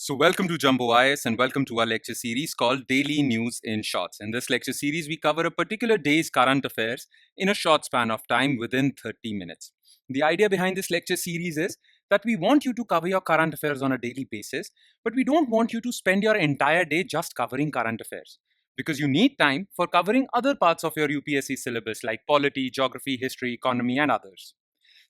So welcome to Jumbo IS and welcome to our lecture series called Daily News in Shorts. In this lecture series, we cover a particular day's current affairs in a short span of time within 30 minutes. The idea behind this lecture series is that we want you to cover your current affairs on a daily basis, but we don't want you to spend your entire day just covering current affairs because you need time for covering other parts of your UPSC syllabus like polity, geography, history, economy, and others.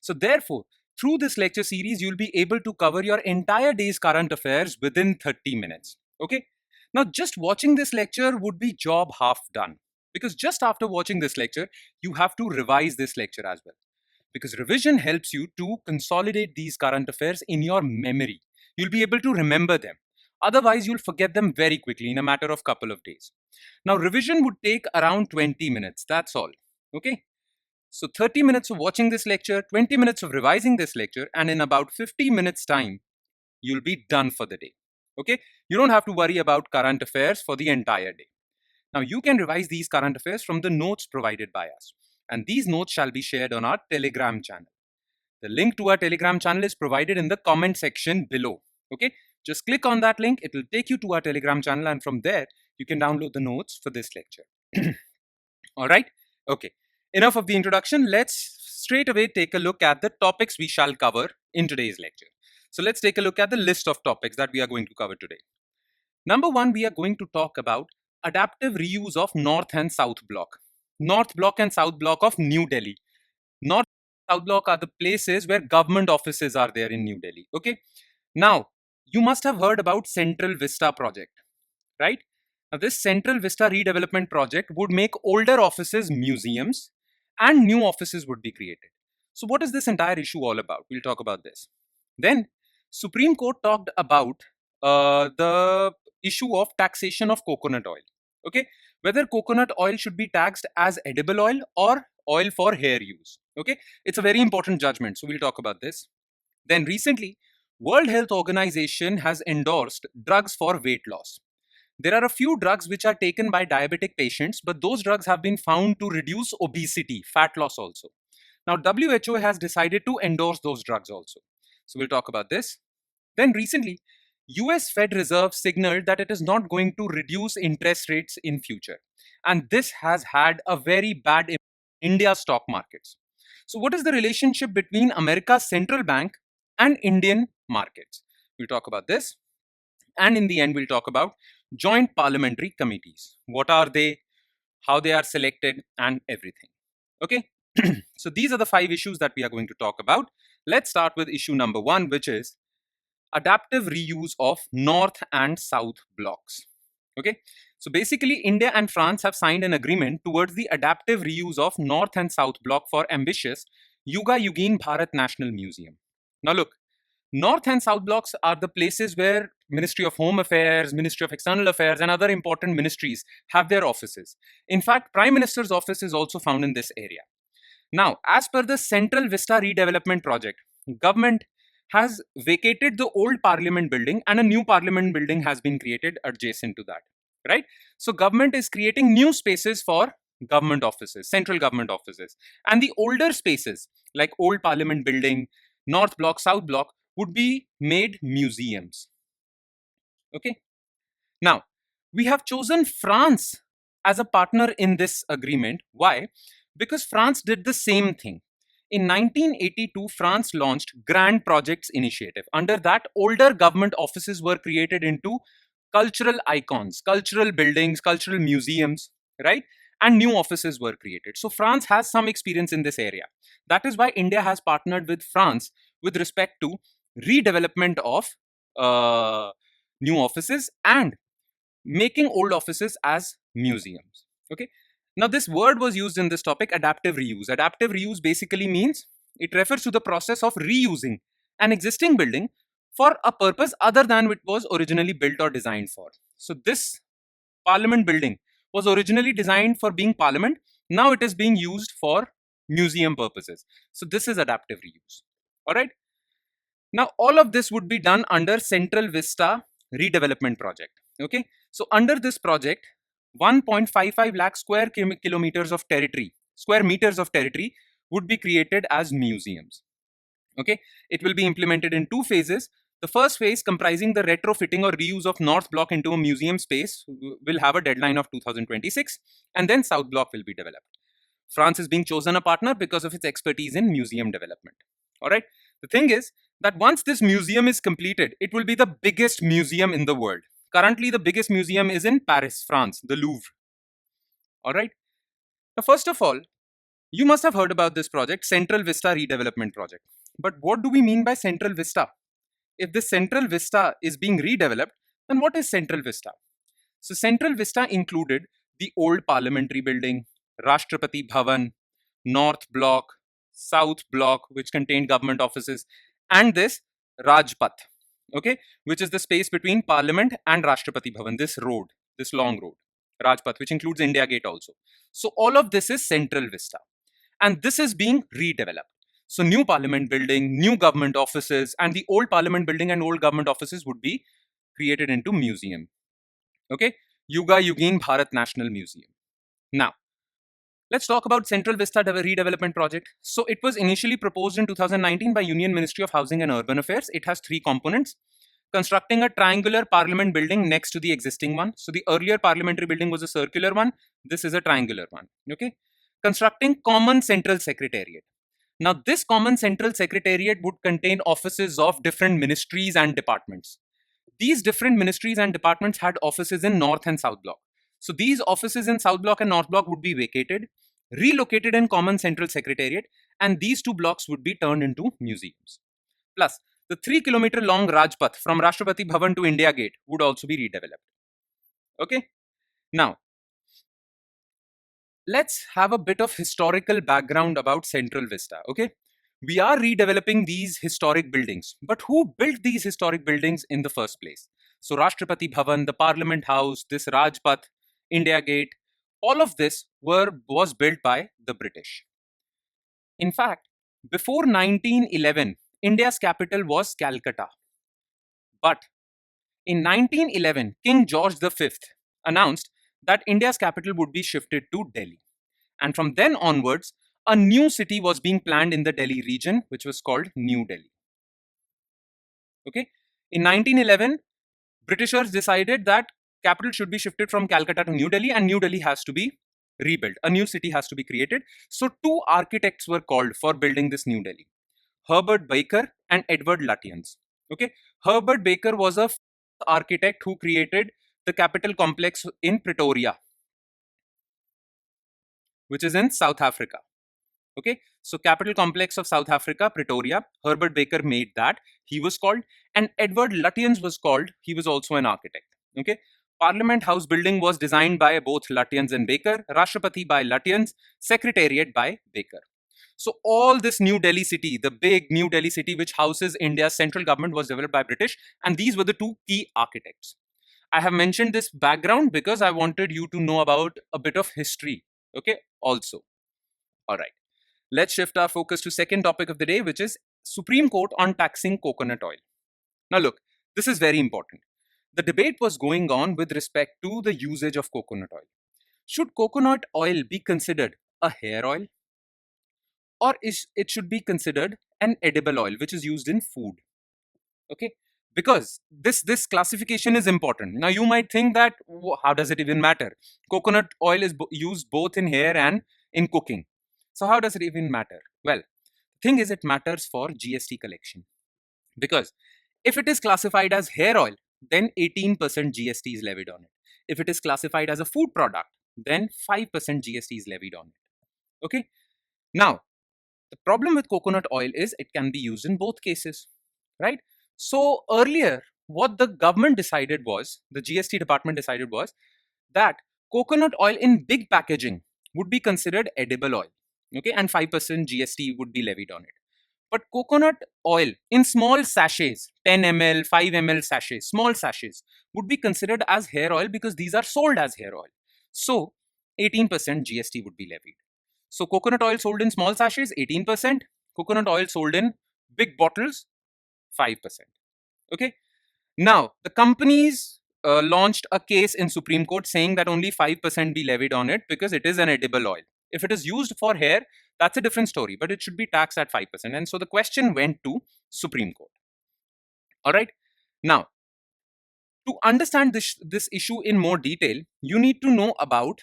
So therefore, through this lecture series, you'll be able to cover your entire day's current affairs within 30 minutes. Okay. Now, just watching this lecture would be job half done because just after watching this lecture, you have to revise this lecture as well. Because revision helps you to consolidate these current affairs in your memory. You'll be able to remember them. Otherwise, you'll forget them very quickly in a matter of couple of days. Now, revision would take around 20 minutes. That's all. Okay. So 30 minutes of watching this lecture, 20 minutes of revising this lecture, and in about 50 minutes time, you'll be done for the day. Okay? You don't have to worry about current affairs for the entire day. Now you can revise these current affairs from the notes provided by us. And these notes shall be shared on our Telegram channel. The link to our Telegram channel is provided in the comment section below. Okay? Just click on that link. It will take you to our Telegram channel, and from there, you can download the notes for this lecture. All right? Okay. Enough of the introduction. Let's straight away take a look at the topics we shall cover in today's lecture. So let's take a look at the list of topics that we are going to cover today. Number one, we are going to talk about adaptive reuse of North and South Block. North Block and South Block of New Delhi. North and South Block are the places where government offices are there in New Delhi. Okay. Now, you must have heard about Central Vista project, right? Now, this Central Vista redevelopment project would make older offices museums and new offices would be created. So what is this entire issue all about? We'll talk about this. Then Supreme Court talked about the issue of taxation of coconut oil. Okay, whether coconut oil should be taxed as edible oil or oil for hair use. Okay, it's a very important judgment. So we'll talk about this. Then recently, World Health Organization has endorsed drugs for weight loss. There are a few drugs which are taken by diabetic patients, but those drugs have been found to reduce obesity, fat loss also. Now, WHO has decided to endorse those drugs also. So we'll talk about this. Then recently, US Fed Reserve signaled that it is not going to reduce interest rates in future. And this has had a very bad impact on India's stock markets. So what is the relationship between America's central bank and Indian markets? We'll talk about this. And in the end, we'll talk about joint parliamentary committees. What are they, how they are selected, and everything. Okay. So these are the 5 issues that we are going to talk about. Let's start with issue number 1, which is adaptive reuse of North and South blocks. Okay. So basically, India and France have signed an agreement towards the adaptive reuse of North and South block for ambitious Yuga Yugin Bharat National Museum. Now look, North and South blocks are the places where Ministry of Home Affairs, Ministry of External Affairs, and other important ministries have their offices. In fact, Prime Minister's office is also found in this area. Now, as per the Central Vista redevelopment project, government has vacated the old Parliament building and a new Parliament building has been created adjacent to that, right? So government is creating new spaces for government offices, central government offices, and the older spaces like old Parliament building, North Block, South Block would be made museums. Okay. Now, we have chosen France as a partner in this agreement. Why? Because France did the same thing. In 1982, France launched Grand Projects Initiative. Under that, older government offices were created into cultural icons, cultural buildings, cultural museums, right? And new offices were created. So France has some experience in this area. That is why India has partnered with France with respect to redevelopment of new offices and making old offices as museums. Okay. Now, this word was used in this topic, adaptive reuse. Adaptive reuse basically means it refers to the process of reusing an existing building for a purpose other than it was originally built or designed for. So this Parliament building was originally designed for being Parliament. Now it is being used for museum purposes. So this is adaptive reuse. All right. Now, all of this would be done under Central Vista redevelopment project. Okay. So under this project, 1.55 lakh square meters of territory would be created as museums. Okay. It will be implemented in 2 phases. The first phase, comprising the retrofitting or reuse of North Block into a museum space, will have a deadline of 2026, and then South Block will be developed. France is being chosen a partner because of its expertise in museum development. All right. The thing is that once this museum is completed, it will be the biggest museum in the world. Currently, the biggest museum is in Paris, France, the Louvre. All right. Now, first of all, you must have heard about this project, Central Vista Redevelopment Project. But what do we mean by Central Vista? If this Central Vista is being redeveloped, then what is Central Vista? So Central Vista included the old Parliamentary building, Rashtrapati Bhavan, North Block, South Block, which contained government offices, and this Rajpath, okay, which is the space between Parliament and Rashtrapati Bhavan, this road, this long road, Rajpath, which includes India Gate also. So all of this is Central Vista, and this is being redeveloped. So new Parliament building, new government offices, and the old Parliament building and old government offices would be created into museum. Okay, Yuga Yugin Bharat National Museum. Now, let's talk about Central Vista Redevelopment Project. So it was initially proposed in 2019 by Union Ministry of Housing and Urban Affairs. It has three components. Constructing a triangular parliament building next to the existing one. So the earlier parliamentary building was a circular one. This is a triangular one. Okay. Constructing common central secretariat. Now this common central secretariat would contain offices of different ministries and departments. These different ministries and departments had offices in North and South Block. So these offices in South Block and North Block would be vacated, relocated in common central secretariat, and these two blocks would be turned into museums. Plus, the 3-kilometer long Rajpath from Rashtrapati Bhavan to India Gate would also be redeveloped. Okay? Now, let's have a bit of historical background about Central Vista. Okay? We are redeveloping these historic buildings, but who built these historic buildings in the first place? So Rashtrapati Bhavan, the Parliament House, this Rajpath, India Gate, all of this was built by the British. In fact, before 1911, India's capital was Calcutta. But in 1911, King George V announced that India's capital would be shifted to Delhi. And from then onwards, a new city was being planned in the Delhi region, which was called New Delhi. Okay. In 1911, Britishers decided that capital should be shifted from Calcutta to New Delhi, and New Delhi has to be rebuilt. A new city has to be created. So two architects were called for building this New Delhi: Herbert Baker and Edward Lutyens. Okay. Herbert Baker was a architect who created the capital complex in Pretoria, which is in South Africa. Okay, so capital complex of South Africa, Pretoria, Herbert Baker made that. He was called, and Edward Lutyens was called. He was also an architect. Okay, Parliament House building was designed by both Lutyens and Baker. Rashtrapati by Lutyens, Secretariat by Baker. So all this New Delhi city, the big New Delhi city which houses India's central government, was developed by British, and these were the two key architects. I have mentioned this background because I wanted you to know about a bit of history. Okay, also. All right. Let's shift our focus to second topic of the day, which is Supreme Court on taxing coconut oil. Now look, this is very important. The debate was going on with respect to the usage of coconut oil. Should coconut oil be considered a hair oil, or it should be considered an edible oil which is used in food? Okay, because this classification is important. Now you might think that how does it even matter? Coconut oil is used both in hair and in cooking. So how does it even matter? Well, the thing is, it matters for GST collection, because if it is classified as hair oil, then 18% GST is levied on it. If it is classified as a food product, then 5% GST is levied on it. Okay. Now, the problem with coconut oil is it can be used in both cases, right? So earlier, what the government decided was, the GST department decided was that coconut oil in big packaging would be considered edible oil. Okay, and 5% GST would be levied on it. But coconut oil in small sachets, 10 ml, 5 ml sachets, small sachets, would be considered as hair oil because these are sold as hair oil. So 18% GST would be levied. So coconut oil sold in small sachets, 18%. Coconut oil sold in big bottles, 5%. Okay. Now, the companies launched a case in Supreme Court saying that only 5% be levied on it because it is an edible oil. If it is used for hair, that's a different story, but it should be taxed at 5%. And so the question went to Supreme Court. All right. Now, to understand this issue in more detail, you need to know about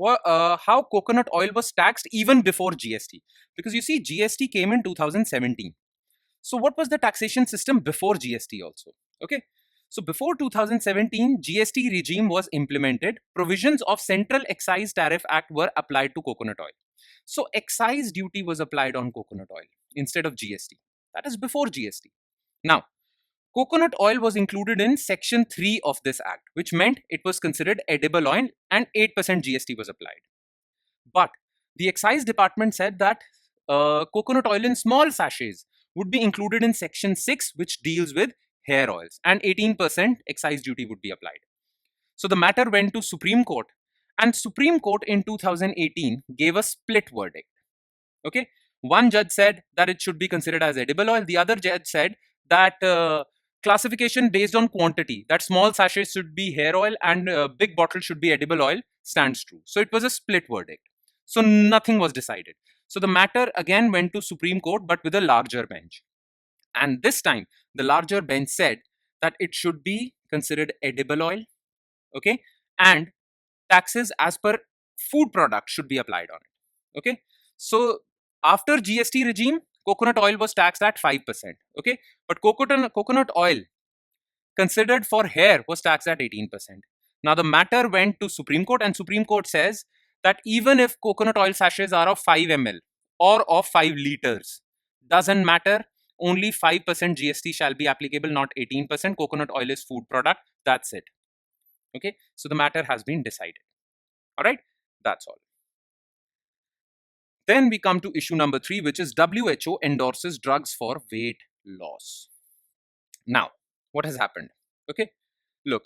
how coconut oil was taxed even before GST. Because you see, GST came in 2017. So what was the taxation system before GST also? Okay. So before 2017, GST regime was implemented. Provisions of Central Excise Tariff Act were applied to coconut oil. So excise duty was applied on coconut oil instead of GST. That is before GST. Now, coconut oil was included in Section 3 of this act, which meant it was considered edible oil and 8% GST was applied. But the excise department said that coconut oil in small sachets would be included in Section 6, which deals with hair oils, and 18% excise duty would be applied. So the matter went to Supreme Court, and Supreme Court in 2018 gave a split verdict. Okay, one judge said that it should be considered as edible oil. The other judge said that classification based on quantity, that small sachets should be hair oil and big bottle should be edible oil, stands true. So it was a split verdict. So nothing was decided. So the matter again went to Supreme Court, but with a larger bench. And this time, the larger bench said that it should be considered edible oil, okay, and taxes as per food product should be applied on it. Okay, so after GST regime, coconut oil was taxed at 5%. Okay, but coconut oil considered for hair was taxed at 18%. Now the matter went to Supreme Court, and Supreme Court says that even if coconut oil sachets are of 5 ml or of 5 liters, doesn't matter. Only 5% GST shall be applicable, not 18%. Coconut oil is food product. That's it. Okay, so the matter has been decided. All right, that's all. Then we come to issue number 3, which is WHO endorses drugs for weight loss. Now, what has happened? Okay, look,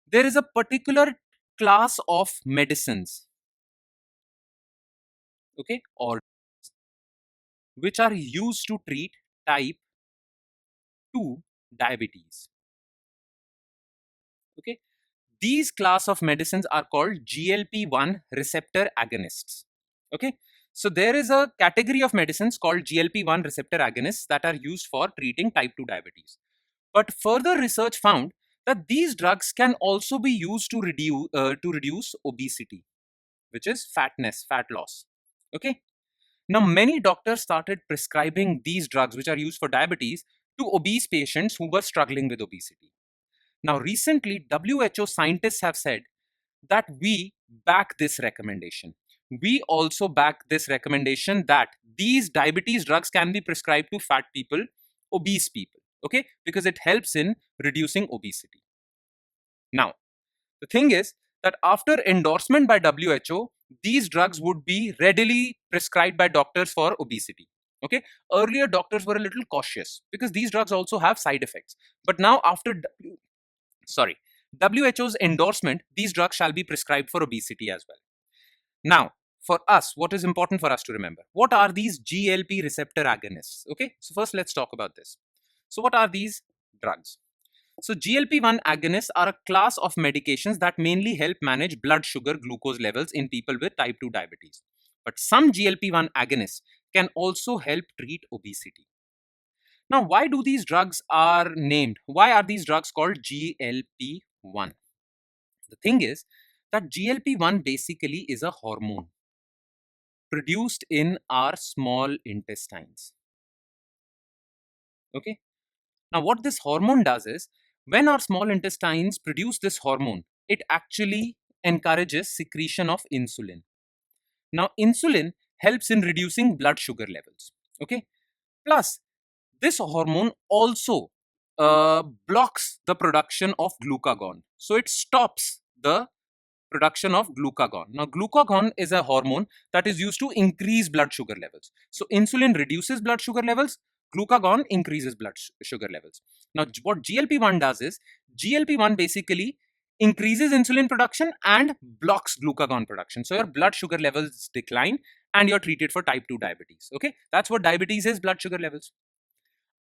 there is a particular class of medicines, okay, or which are used to treat type 2 diabetes. Okay, these class of medicines are called GLP-1 receptor agonists. Okay, so there is a category of medicines called GLP-1 receptor agonists that are used for treating type 2 diabetes. But further research found that these drugs can also be used to reduce obesity, which is fat loss. Okay. Now, many doctors started prescribing these drugs, which are used for diabetes, to obese patients who were struggling with obesity. Now, recently, WHO scientists have said that we back this recommendation. We also back this recommendation that these diabetes drugs can be prescribed to fat people, obese people, okay? Because it helps in reducing obesity. Now, the thing is that after endorsement by WHO, these drugs would be readily prescribed by doctors for obesity. Okay, earlier doctors were a little cautious because these drugs also have side effects. But now, after WHO's endorsement, these drugs shall be prescribed for obesity as well. Now, for us, what is important for us to remember? What are these GLP receptor agonists? Okay, so first let's talk about this. So, what are these drugs? So GLP-1 agonists are a class of medications that mainly help manage blood sugar glucose levels in people with type 2 diabetes. But some GLP-1 agonists can also help treat obesity. Now, why do these drugs are named? Why are these drugs called GLP-1? The thing is that GLP-1 basically is a hormone produced in our small intestines. Okay. Now, what this hormone does is, when our small intestines produce this hormone, it actually encourages secretion of insulin. Now, insulin helps in reducing blood sugar levels. Okay. Plus, this hormone also blocks the production of glucagon. So, it stops the production of glucagon. Now, glucagon is a hormone that is used to increase blood sugar levels. So, insulin reduces blood sugar levels, glucagon increases blood sugar levels. Now, what GLP-1 does is, GLP-1 basically increases insulin production and blocks glucagon production. So, your blood sugar levels decline and you're treated for type 2 diabetes. Okay, that's what diabetes is, blood sugar levels.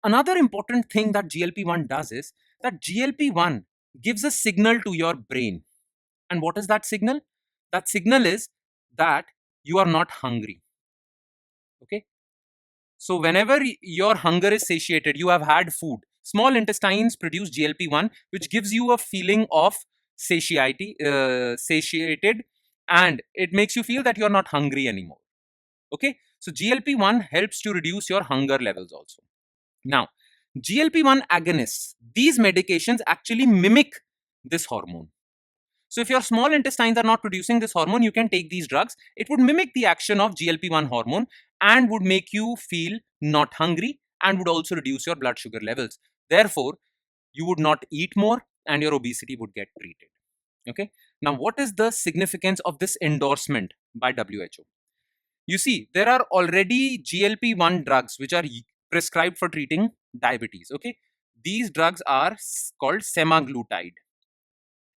Another important thing that GLP-1 does is that GLP-1 gives a signal to your brain. And what is that signal? That signal is that you are not hungry. Okay. So whenever your hunger is satiated, you have had food. Small intestines produce GLP-1, which gives you a feeling of satiated, and it makes you feel that you're not hungry anymore. Okay, so GLP-1 helps to reduce your hunger levels also. Now, GLP-1 agonists, these medications actually mimic this hormone. So if your small intestines are not producing this hormone, you can take these drugs. It would mimic the action of GLP-1 hormone and would make you feel not hungry and would also reduce your blood sugar levels. Therefore, you would not eat more and your obesity would get treated. Okay. Now, what is the significance of this endorsement by WHO? You see, there are already GLP-1 drugs which are prescribed for treating diabetes. Okay. These drugs are called semaglutide.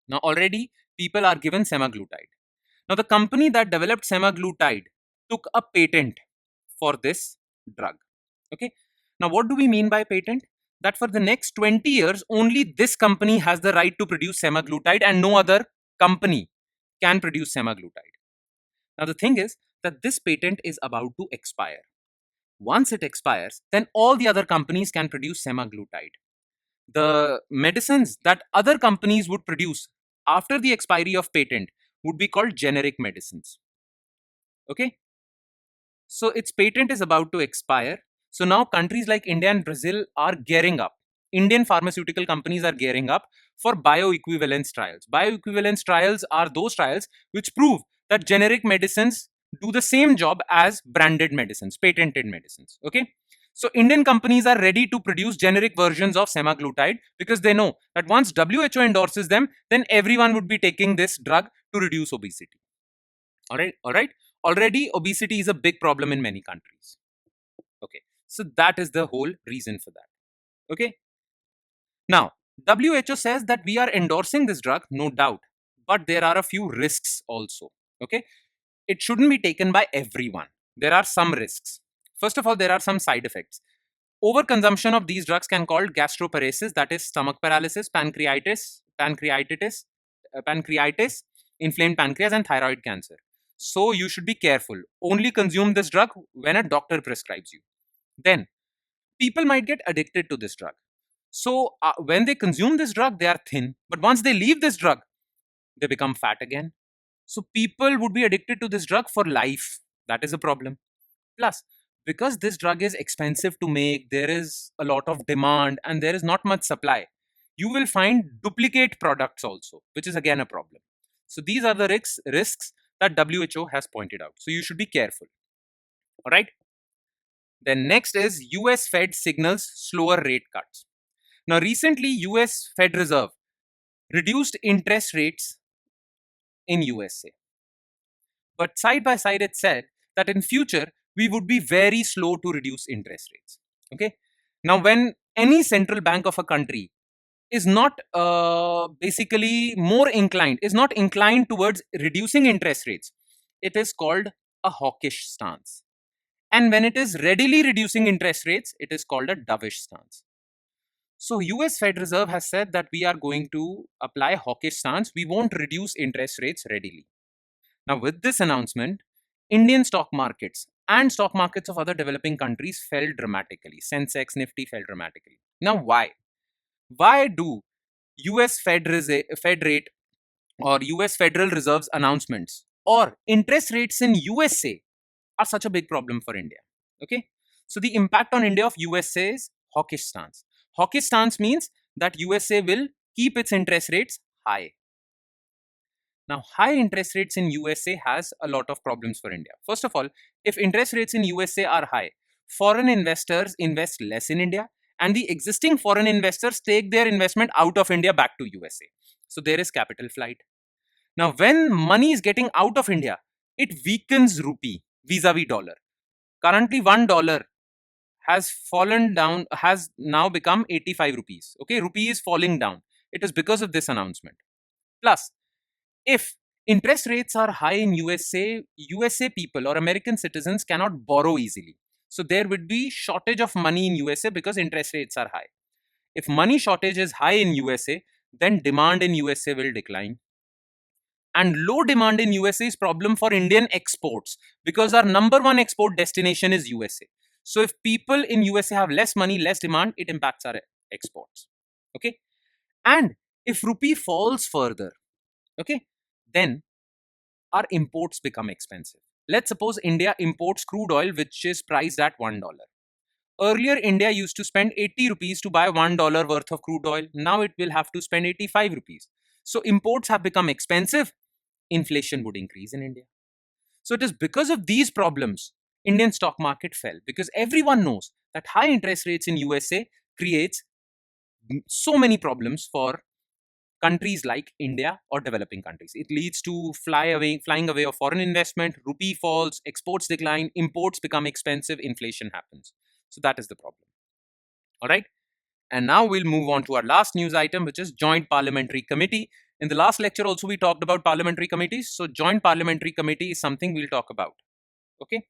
Now, already people are given semaglutide. Now, the company that developed semaglutide took a patent for this drug. Okay. Now, what do we mean by patent? That for the next 20 years, only this company has the right to produce semaglutide and no other company can produce semaglutide. Now, the thing is that this patent is about to expire. Once it expires, then all the other companies can produce semaglutide. The medicines that other companies would produce after the expiry of patent would be called generic medicines. Okay. So its patent is about to expire. So now countries like India and Brazil are gearing up. Indian pharmaceutical companies are gearing up for bioequivalence trials. Bioequivalence trials are those trials which prove that generic medicines do the same job as branded medicines, patented medicines. Okay. So Indian companies are ready to produce generic versions of semaglutide because they know that once WHO endorses them, then everyone would be taking this drug to reduce obesity. All right. Already obesity is a big problem in many countries. Okay. So that is the whole reason for that. Okay. Now, WHO says that we are endorsing this drug, no doubt, but there are a few risks also. Okay. It shouldn't be taken by everyone. There are some risks. First of all, there are some side effects. Overconsumption of these drugs can cause gastroparesis, that is stomach paralysis, pancreatitis, inflamed pancreas, and thyroid cancer. So you should be careful. Only consume this drug when a doctor prescribes you. Then people might get addicted to this drug. So when they consume this drug, they are thin. But once they leave this drug, they become fat again. So people would be addicted to this drug for life. That is a problem. Plus, because this drug is expensive to make, there is a lot of demand and there is not much supply. You will find duplicate products also, which is again a problem. So these are the risks that WHO has pointed out. So you should be careful. All right. Then next is US Fed signals slower rate cuts. Now recently US Fed Reserve reduced interest rates in USA. But side by side it said that in future we would be very slow to reduce interest rates. Okay. Now when any central bank of a country is not basically is not inclined towards reducing interest rates, it is called a hawkish stance. And when it is readily reducing interest rates, it is called a dovish stance. So US Fed Reserve has said that we are going to apply hawkish stance. We won't reduce interest rates readily. Now with this announcement, Indian stock markets and stock markets of other developing countries fell dramatically. Sensex, Nifty fell dramatically. Now why? Why do US Fed rate or US Federal Reserve's announcements or interest rates in USA are such a big problem for India? Okay. So the impact on India of USA is hawkish stance. Hawkish stance means that USA will keep its interest rates high. Now, high interest rates in USA has a lot of problems for India. First of all, if interest rates in USA are high, foreign investors invest less in India and the existing foreign investors take their investment out of India back to USA. So there is capital flight. Now, when money is getting out of India, it weakens rupee vis-a-vis dollar. Currently, $1 has fallen down, has now become 85 rupees. Okay, rupee is falling down. It is because of this announcement. Plus, if interest rates are high in USA people or American citizens cannot borrow easily. So there would be shortage of money in USA because interest rates are high. If money shortage is high in USA, then demand in USA will decline. And low demand in USA is problem for Indian exports because our number one export destination is USA. So if people in USA have less money, less demand, it impacts our exports. Okay. And if rupee falls further, okay, then our imports become expensive. Let's suppose India imports crude oil, which is priced at $1. Earlier, India used to spend 80 rupees to buy $1 worth of crude oil. Now it will have to spend 85 rupees. So imports have become expensive. Inflation would increase in India. So it is because of these problems, Indian stock market fell, because everyone knows that high interest rates in USA creates so many problems for countries like India or developing countries. It leads to flying away of foreign investment, rupee falls, exports decline, imports become expensive, inflation happens. So that is the problem. All right. And now we'll move on to our last news item, which is Joint Parliamentary Committee. In the last lecture also we talked about parliamentary committees. So Joint Parliamentary Committee is something we'll talk about. Okay.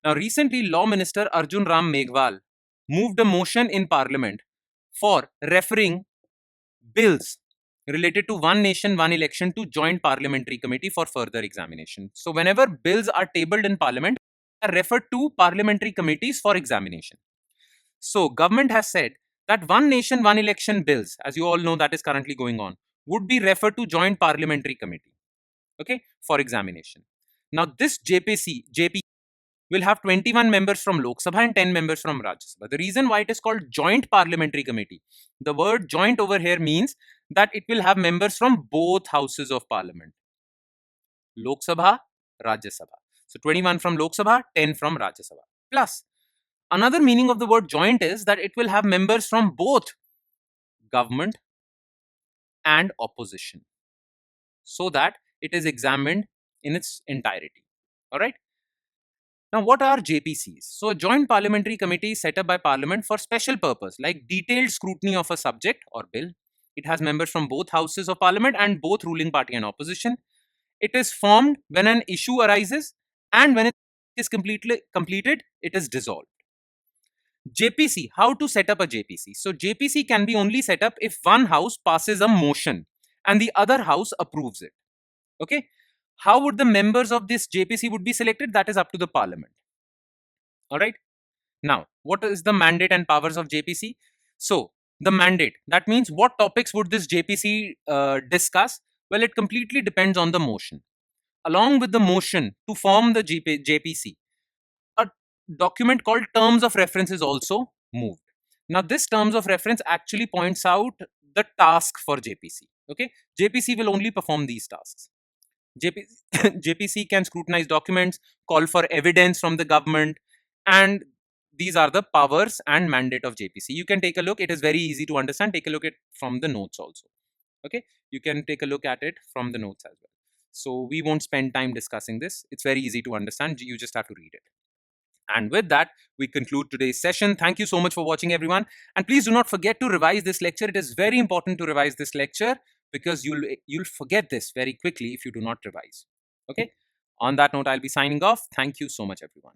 Now recently Law Minister Arjun Ram Meghwal moved a motion in Parliament for referring bills related to one nation, one election to Joint Parliamentary Committee for further examination. So whenever bills are tabled in Parliament, they are referred to parliamentary committees for examination. So government has said that one nation, one election bills, as you all know that is currently going on, would be referred to Joint Parliamentary Committee, okay, for examination. Now this JP will have 21 members from Lok Sabha and 10 members from Rajya Sabha. The reason why it is called Joint Parliamentary Committee, the word joint over here means that it will have members from both houses of Parliament, Lok Sabha, Rajya Sabha. So 21 from Lok Sabha, 10 from Rajya Sabha. Plus, another meaning of the word joint is that it will have members from both government and opposition, so that it is examined in its entirety. All right. Now, what are JPCs? So, a joint parliamentary committee is set up by Parliament for special purpose, like detailed scrutiny of a subject or bill. It has members from both houses of Parliament and both ruling party and opposition. It is formed when an issue arises, and when it is completed, it is dissolved. JPC, how to set up a JPC? So, JPC can be only set up if one house passes a motion and the other house approves it. Okay. How would the members of this JPC would be selected? That is up to the Parliament. All right. Now, what is the mandate and powers of JPC? So, the mandate, that means what topics would this JPC discuss? Well, it completely depends on the motion. Along with the motion to form the JPC, a document called Terms of Reference is also moved. Now, this Terms of Reference actually points out the task for JPC. Okay, JPC will only perform these tasks. JPC can scrutinize documents, call for evidence from the government, and these are the powers and mandate of JPC. You can take a look. It is very easy to understand. Take a look at from the notes also. Okay, you can take a look at it from the notes as well. So we won't spend time discussing this. It's very easy to understand. You just have to read it. And with that, we conclude today's session. Thank you so much for watching, everyone. And please do not forget to revise this lecture. It is very important to revise this lecture because you'll forget this very quickly if you do not revise. Okay. On that note, I'll be signing off. Thank you so much, everyone.